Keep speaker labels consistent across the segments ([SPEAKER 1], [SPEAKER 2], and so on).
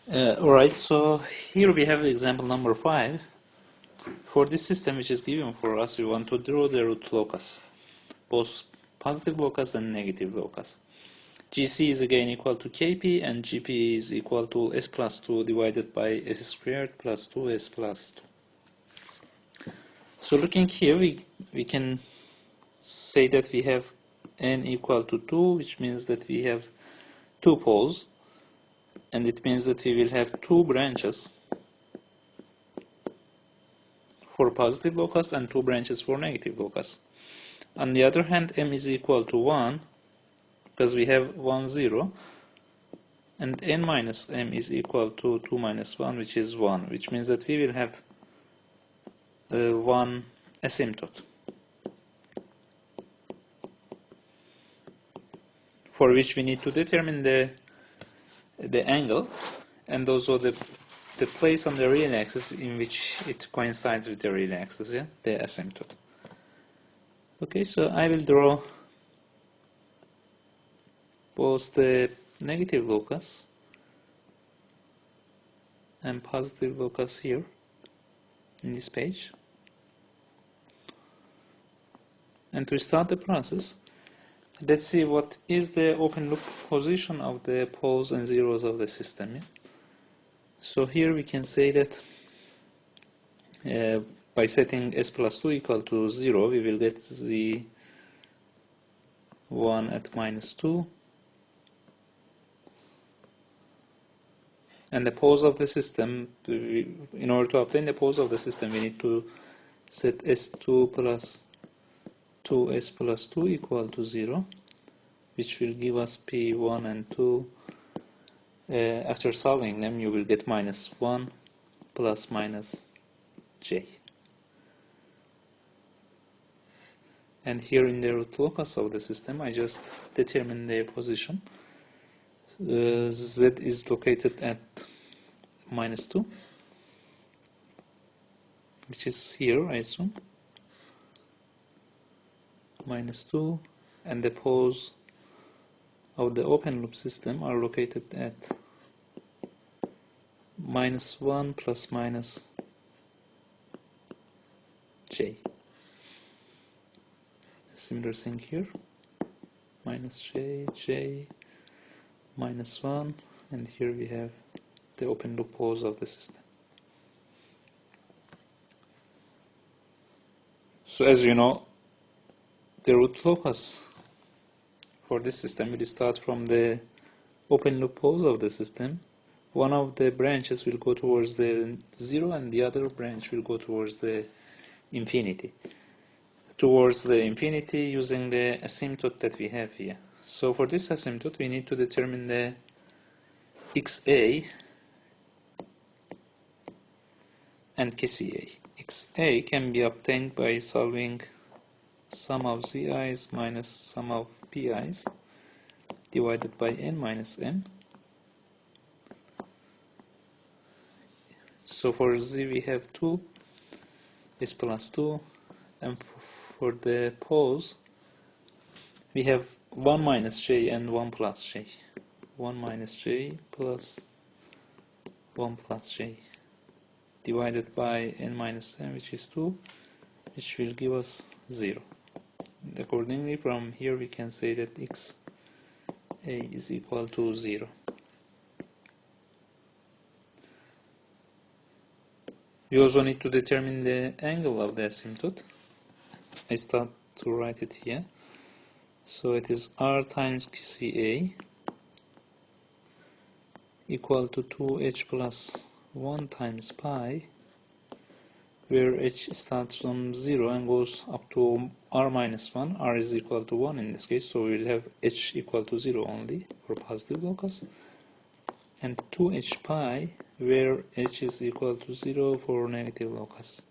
[SPEAKER 1] Alright, so here we have example number 5. For this system which is given for us, we want to draw the root locus, both positive locus and negative locus. GC is again equal to KP and GP is equal to s plus 2 divided by s squared plus 2s plus 2. So looking here, we can say that we have n equal to 2, which means that we have two poles, and it means that we will have two branches for positive locus and two branches for negative locus. On the other hand, m is equal to 1 because we have 1, 0, and n minus m is equal to 2 minus 1, which is 1, which means that we will have one asymptote, for which we need to determine the angle and also the place on the real axis in which it coincides with the real axis, yeah, the asymptote. Okay, so I will draw both the negative locus and positive locus here in this page. And to start the process, let's see what is the open loop position of the poles and zeros of the system. Yeah? So here we can say that by setting s plus 2 equal to 0, we will get the 1 at minus 2. And the poles of the system, in order to obtain the poles of the system, we need to set s2 plus 2s plus 2 equal to 0, which will give us p1 and 2. After solving them, you will get minus 1 plus minus j. And here in the root locus of the system, I just determine their position. Z is located at minus 2, which is here, I assume. Minus 2, and the poles of the open loop system are located at minus 1 plus minus j. A similar thing here. Minus j, minus 1, and here we have the open loop poles of the system. So as you know, the root locus for this system will start from the open loop poles of the system. One of the branches will go towards the 0 and the other branch will go towards the infinity. Towards the infinity using the asymptote that we have here. So for this asymptote we need to determine the xa and kca. Xa can be obtained by solving sum of zi's minus sum of pi's divided by n minus m. So for z we have 2 s plus 2, and for the poles we have 1 minus j and 1 plus j. 1 minus j plus 1 plus j divided by n minus m, which is 2, which will give us 0. And accordingly, from here we can say that xa is equal to 0. We also need to determine the angle of the asymptote. I start to write it here. So it is r times kca equal to 2h plus 1 times pi, where h starts from 0 and goes up to r minus 1. R is equal to 1 in this case, so we will have h equal to 0 only for positive locus, and 2h pi, where h is equal to 0 for negative locus.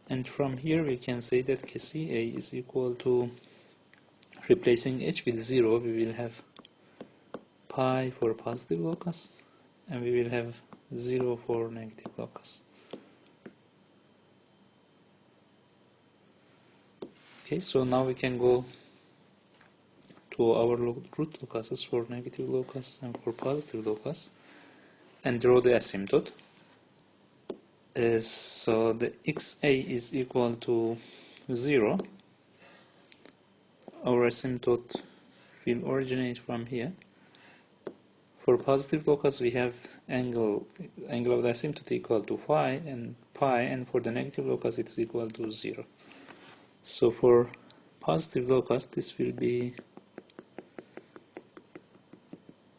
[SPEAKER 1] And from here we can say that kca is equal to, replacing h with 0, we will have pi for positive locus, and we will have 0 for negative locus. Okay, so now we can go to our root locuses for negative locus and for positive locus. and draw the asymptote. So the xa is equal to 0. Our asymptote will originate from here. For positive locus, we have angle of the asymptote equal to phi, and for the negative locus, it's equal to 0. So for positive locus, this will be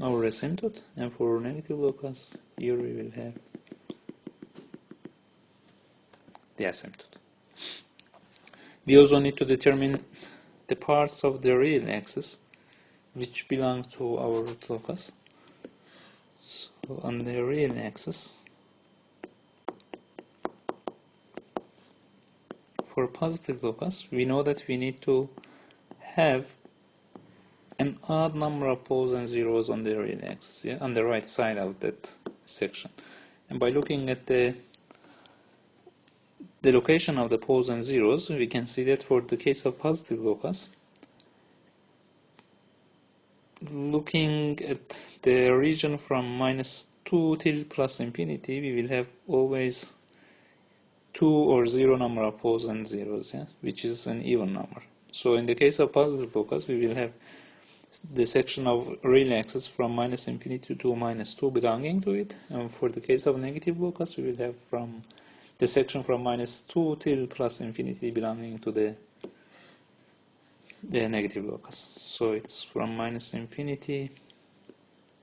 [SPEAKER 1] our asymptote, and for negative locus, here we will have the asymptote. We also need to determine the parts of the real axis which belong to our root locus. So on the real axis, for positive locus, we know that we need to have an odd number of poles and zeros on the real axis, yeah, on the right side of that section. And by looking at the location of the poles and zeros, we can see that for the case of positive locus, looking at the region from -2 till plus infinity, we will have always 2 or 0 number of poles and zeros, yeah, which is an even number. So in the case of positive locus, we will have the section of real axis from -infinity to -2 belonging to it, and for the case of negative locus, we will have from the section from -2 till plus infinity belonging to the negative locus. So it's from -infinity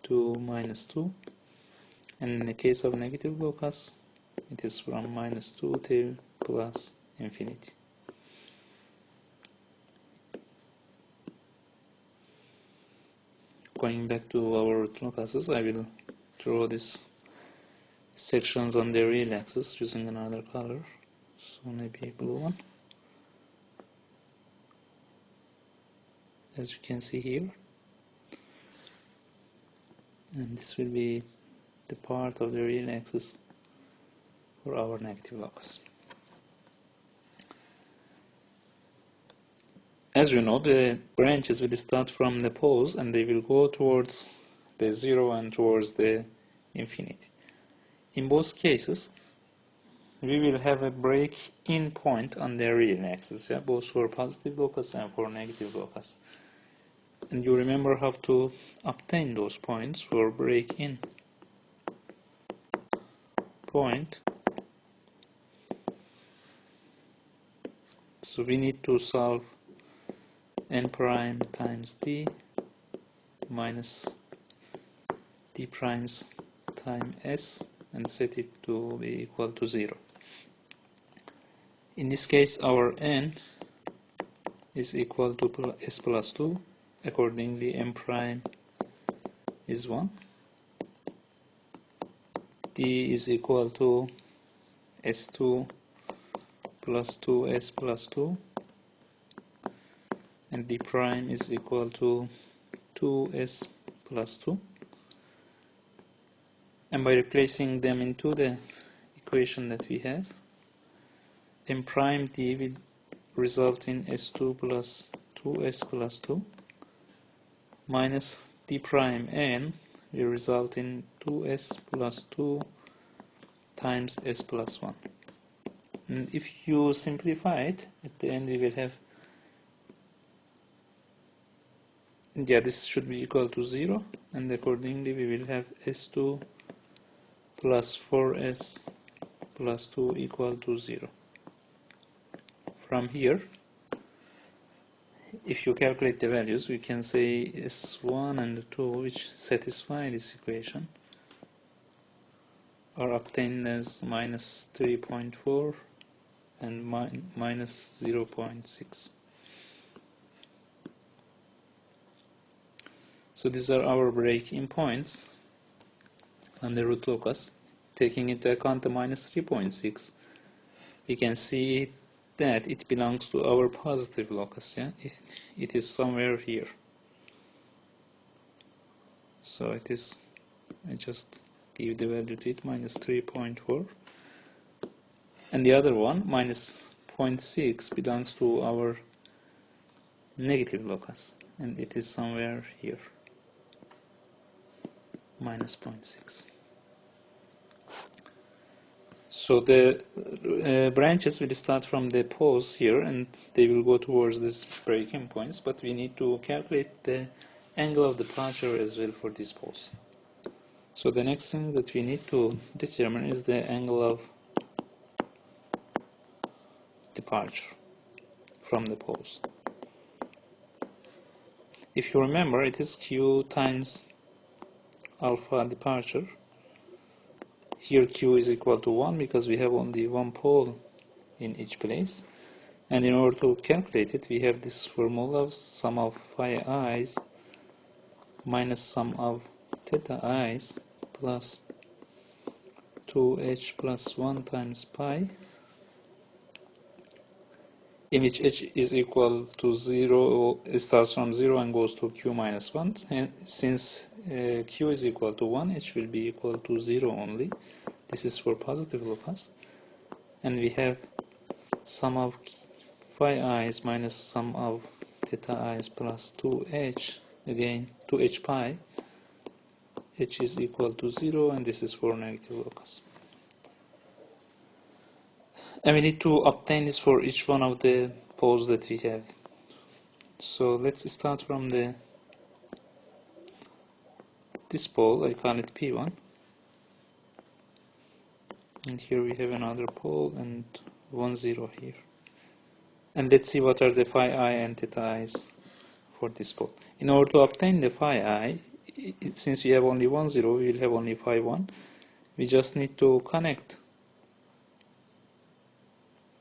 [SPEAKER 1] to -2, and in the case of negative locus, it is from -2 till plus infinity. Going back to our root locuses, I will draw these sections on the real axis using another color, so maybe a blue one. As you can see here, and this will be the part of the real axis for our negative locus. As you know, the branches will start from the poles and they will go towards the 0 and towards the infinity. In both cases, we will have a break-in point on the real axis, yeah, both for positive locus and for negative locus. And you remember how to obtain those points for break-in point. So we need to solve n prime times d minus d primes times s and set it to be equal to 0. In this case, our n is equal to s+2. Accordingly, n prime is 1. d is equal to s2 plus 2s plus 2. And d prime is equal to 2s plus 2. And by replacing them into the equation that we have, n prime d will result in s2 plus 2s plus 2 minus d prime n will result in 2s plus 2 times s plus 1. And if you simplify it, at the end we will have, this should be equal to 0, and accordingly we will have s2 plus 4s plus 2 equal to 0. From here, if you calculate the values, we can say s1 and 2, which satisfy this equation, are obtained as minus 3.4 and minus 0.6. So these are our break-in points on the root locus. Taking into account the minus 3.6, we can see that it belongs to our positive locus. Yeah, it is somewhere here. So it is, I just give the value to it, minus 3.4. And the other one, minus 0.6, belongs to our negative locus. And it is somewhere here, minus 0.6. So the branches will start from the poles here and they will go towards these breaking points, but we need to calculate the angle of departure as well for these poles. So the next thing that we need to determine is the angle of departure from the poles. If you remember, it is q times alpha departure. Here q is equal to 1 because we have only one pole in each place. And in order to calculate it, we have this formula of sum of phi i's minus sum of theta i's plus 2h plus 1 times pi, in which h is equal to 0, it starts from 0 and goes to q minus 1. And since q is equal to 1, h will be equal to 0 only. This is for positive locus. And we have sum of phi i's minus sum of theta i's plus 2h, again 2h pi, h is equal to 0, and this is for negative locus. And we need to obtain this for each one of the poles that we have. So let's start from this pole, I call it P1. And here we have another pole and 1, 0 here. And let's see what are the phi I and theta i's for this pole. In order to obtain the phi I, since we have only 1, 0, we will have only phi 1. We just need to connect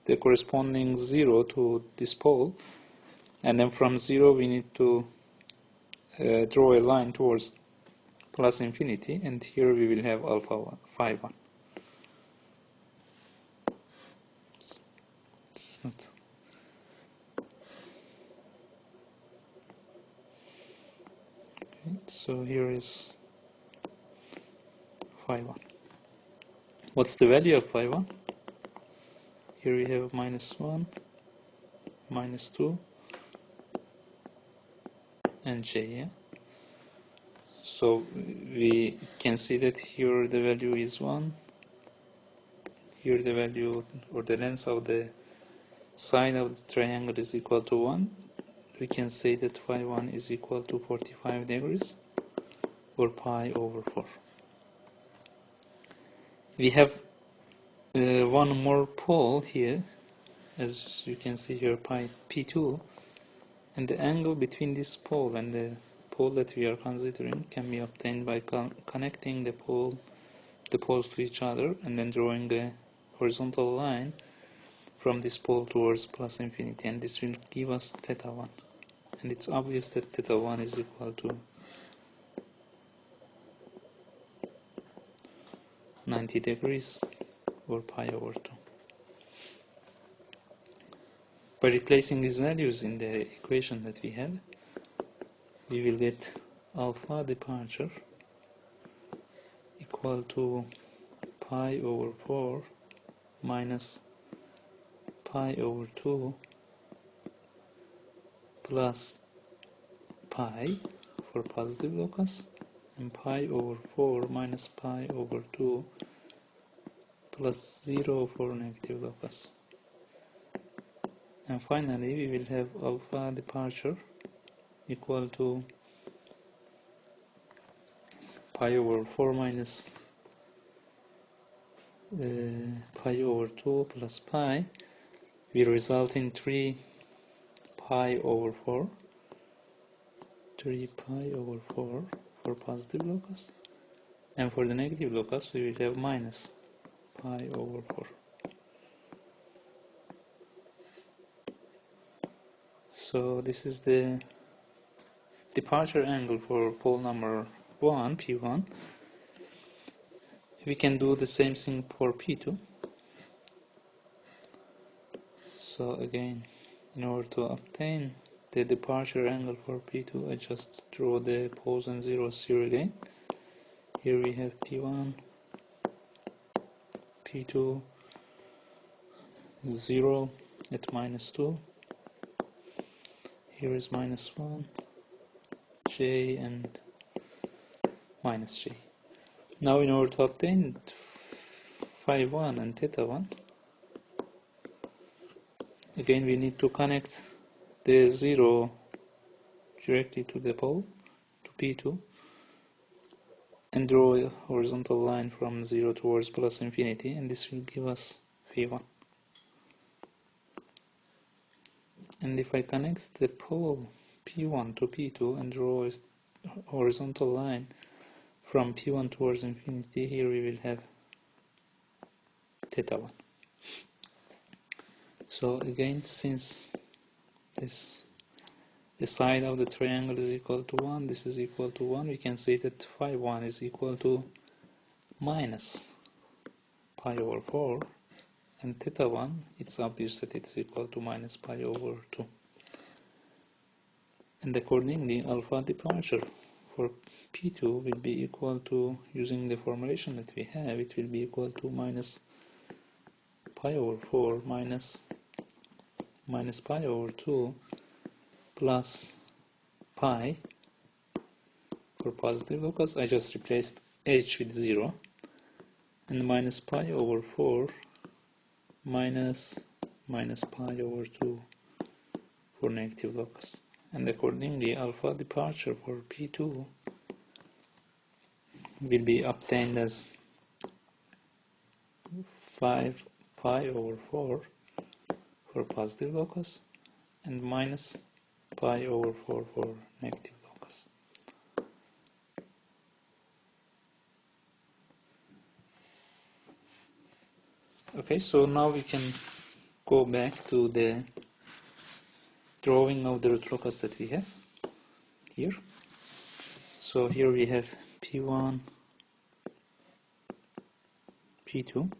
[SPEAKER 1] the corresponding 0 to this pole, and then from 0 we need to draw a line towards plus infinity, and here we will have alpha 1, phi 1. It's not. Okay, so here is phi 1. What's the value of phi 1? Here we have minus 1, minus 2, and j, yeah? So we can see that here the value is 1, here the value or the length of the side of the triangle is equal to 1. We can say that phi 1 is equal to 45 degrees or pi over 4. We have one more pole here, as you can see here, pi P2, and the angle between this pole and the pole that we are considering can be obtained by connecting the poles to each other and then drawing a horizontal line from this pole towards plus infinity, and this will give us theta 1. And it's obvious that theta 1 is equal to 90 degrees or pi over 2. By replacing these values in the equation that we have, we will get alpha departure equal to pi over 4 minus pi over 2 plus pi for positive locus, and pi over 4 minus pi over 2 plus 0 for negative locus. And finally we will have alpha departure equal to pi over 4 minus pi over 2 plus pi will result in 3 pi over 4, 3 pi over 4 for positive locus, and for the negative locus we will have minus pi over 4. So this is the departure angle for pole number 1, P1. We can do the same thing for P2. So again, in order to obtain the departure angle for P2, I just draw the poles and zeros here again. Here we have P1, P2, 0 at minus 2. Here is minus 1, j, and minus j. Now in order to obtain phi 1 and theta 1, again we need to connect the 0 directly to the pole, to P2, and draw a horizontal line from 0 towards plus infinity, and this will give us phi 1. And if I connect the pole P1 to P2 and draw a horizontal line from P1 towards infinity, here we will have theta 1. So again, since the side of the triangle is equal to 1, this is equal to 1, we can say that phi 1 is equal to minus pi over 4, and theta 1, it's obvious that it's equal to minus pi over 2. And accordingly, alpha departure for P2 will be equal to, using the formulation that we have, it will be equal to minus pi over 4 minus pi over 2 plus pi for positive locus. I just replaced h with 0, and minus pi over 4 minus pi over 2 for negative locus. And accordingly, alpha departure for P2 will be obtained as 5 pi over 4 for positive locus and minus pi over 4 for negative locus. Okay, so now we can go back to the drawing of the root locus that we have here. So here we have P1, P2.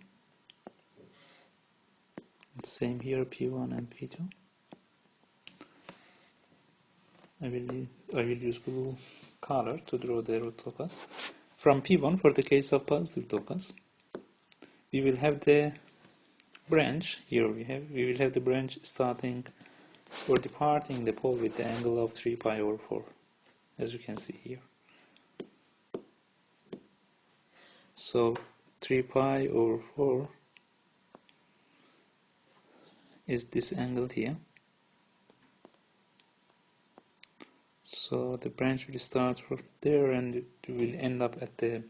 [SPEAKER 1] Same here, P1 and P2. I will use blue color to draw the root locus. From P1, for the case of positive locus, we will have the branch. Here we will have the branch starting or departing the pole with the angle of 3 pi over 4, as you can see here. So 3 pi over 4 is this angle here. So the branch will start from there and it will end up at the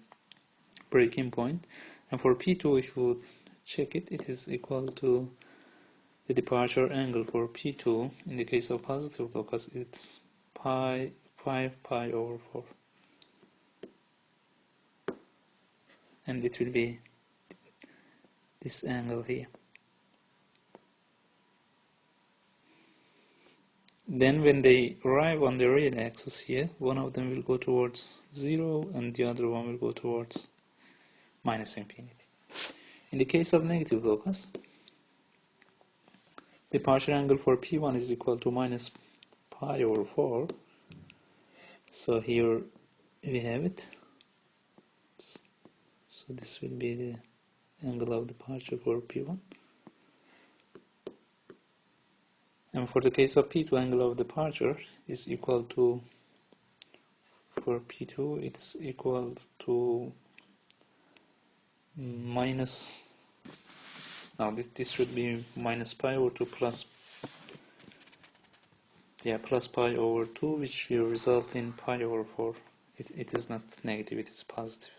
[SPEAKER 1] breaking point. And for P2, if you check it, it is equal to the departure angle for P2. In the case of positive locus, it's 5 pi over 4. And it will be this angle here. Then when they arrive on the real axis here, one of them will go towards 0 and the other one will go towards minus infinity. In the case of negative locus, the departure angle for P1 is equal to minus pi over 4. So here we have it. So this will be the angle of departure for P1. And for the case of P2, angle of departure is equal to, for P2, it's equal to minus, now this should be minus pi over 2 plus pi over 2, which will result in pi over 4. It is not negative, it is positive.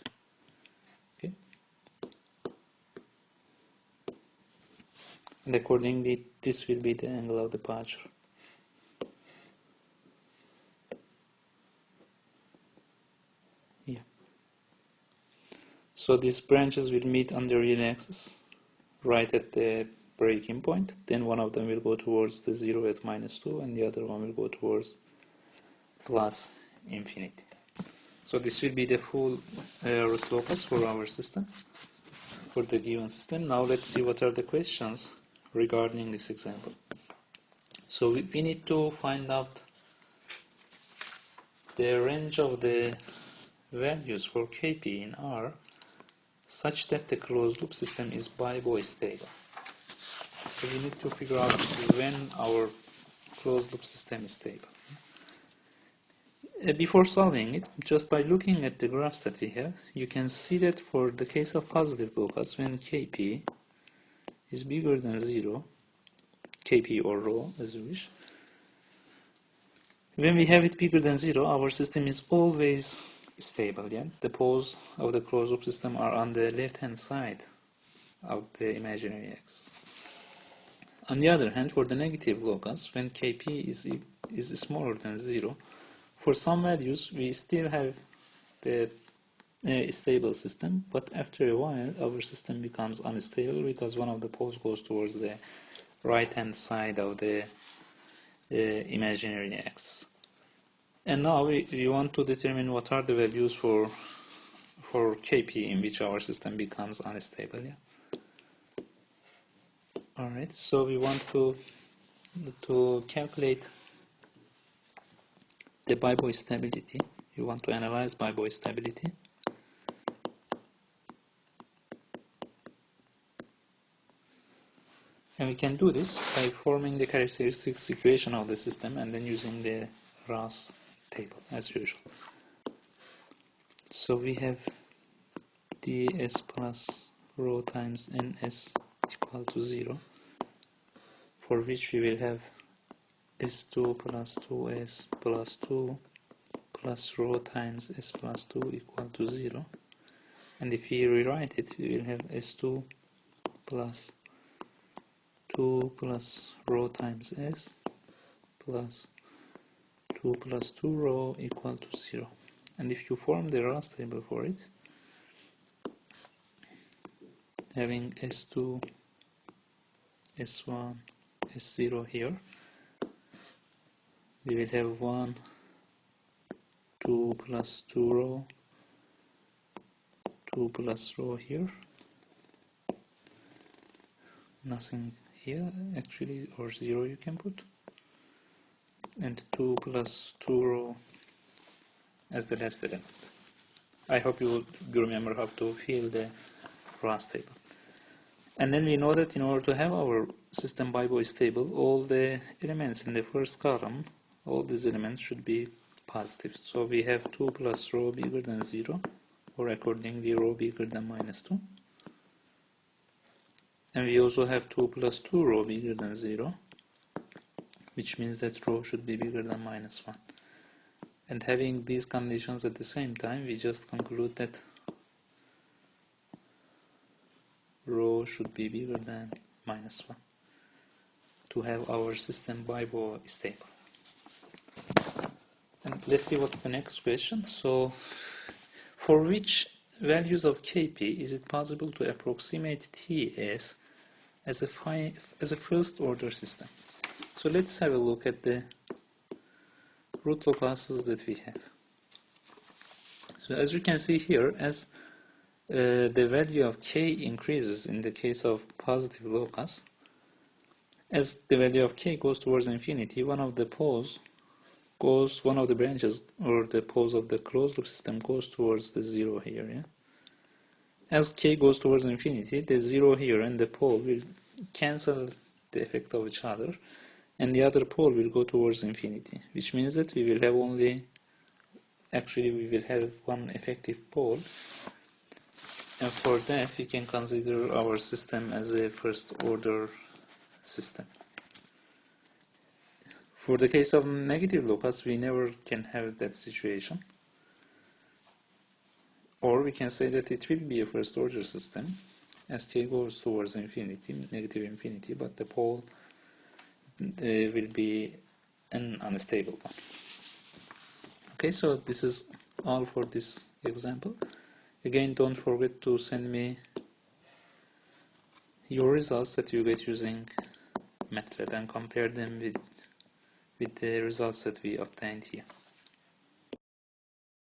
[SPEAKER 1] Okay. And accordingly, this will be the angle of departure. Yeah. So these branches will meet on the real axis right at the breaking point. Then one of them will go towards the 0 at minus 2 and the other one will go towards plus infinity. So this will be the full root locus for our system, for the given system. Now let's see what are the questions regarding this example. So we need to find out the range of the values for Kp in R such that the closed loop system is bi-Boy stable. So we need to figure out when our closed loop system is stable. Before solving it, just by looking at the graphs that we have, you can see that for the case of positive locus, when Kp is bigger than 0, Kp or rho as you wish, when we have it bigger than 0, our system is always stable. Yeah? The poles of the closed-loop system are on the left-hand side of the imaginary axis. On the other hand, for the negative locus, when Kp is smaller than 0, for some values we still have the stable system, but after a while our system becomes unstable because one of the poles goes towards the right-hand side of the imaginary axis. And now we want to determine what are the values for Kp in which our system becomes unstable. Yeah? Alright, so we want to calculate the biboy stability. We want to analyze biboy stability. And we can do this by forming the characteristics equation of the system and then using the Ross table as usual. So we have ds plus rho times ns equal to 0, for which we will have s2 plus 2s plus 2 plus rho times s plus 2 equal to 0. And if we rewrite it, we will have s2 plus 2 plus rho times s plus 2 plus 2 rho equal to 0. And if you form the Ross table for it, having s2, s1, s0 here, we will have 1, 2 plus 2 rho, 2 plus rho here, nothing here actually, or 0 you can put, and 2 plus 2 rho as the last element. I hope you remember how to fill the Ross table. And then we know that in order to have our system biboy stable, all the elements in the first column, all these elements should be positive. So we have 2 plus rho bigger than 0, or accordingly rho bigger than minus 2. And we also have 2 plus 2 rho bigger than 0, which means that rho should be bigger than minus 1. And having these conditions at the same time, we just conclude that rho should be bigger than minus 1 to have our system biboy stable. And let's see what's the next question. So, for which values of Kp is it possible to approximate Ts as a first order system? So let's have a look at the root locuses that we have. So as you can see here, as the value of k increases in the case of positive locus, as the value of k goes towards infinity, one of the branches or the poles of the closed loop system goes towards the 0 here. Yeah? As k goes towards infinity, the 0 here and the pole will cancel the effect of each other, and the other pole will go towards infinity, which means that we will have we will have one effective pole, and for that we can consider our system as a first order system. For the case of negative locus, we never can have that situation. Or we can say that it will be a first order system as k goes towards infinity, negative infinity, but the pole will be an unstable one. Okay, so this is all for this example. Again, don't forget to send me your results that you get using MATLAB and compare them with the results that we obtained here.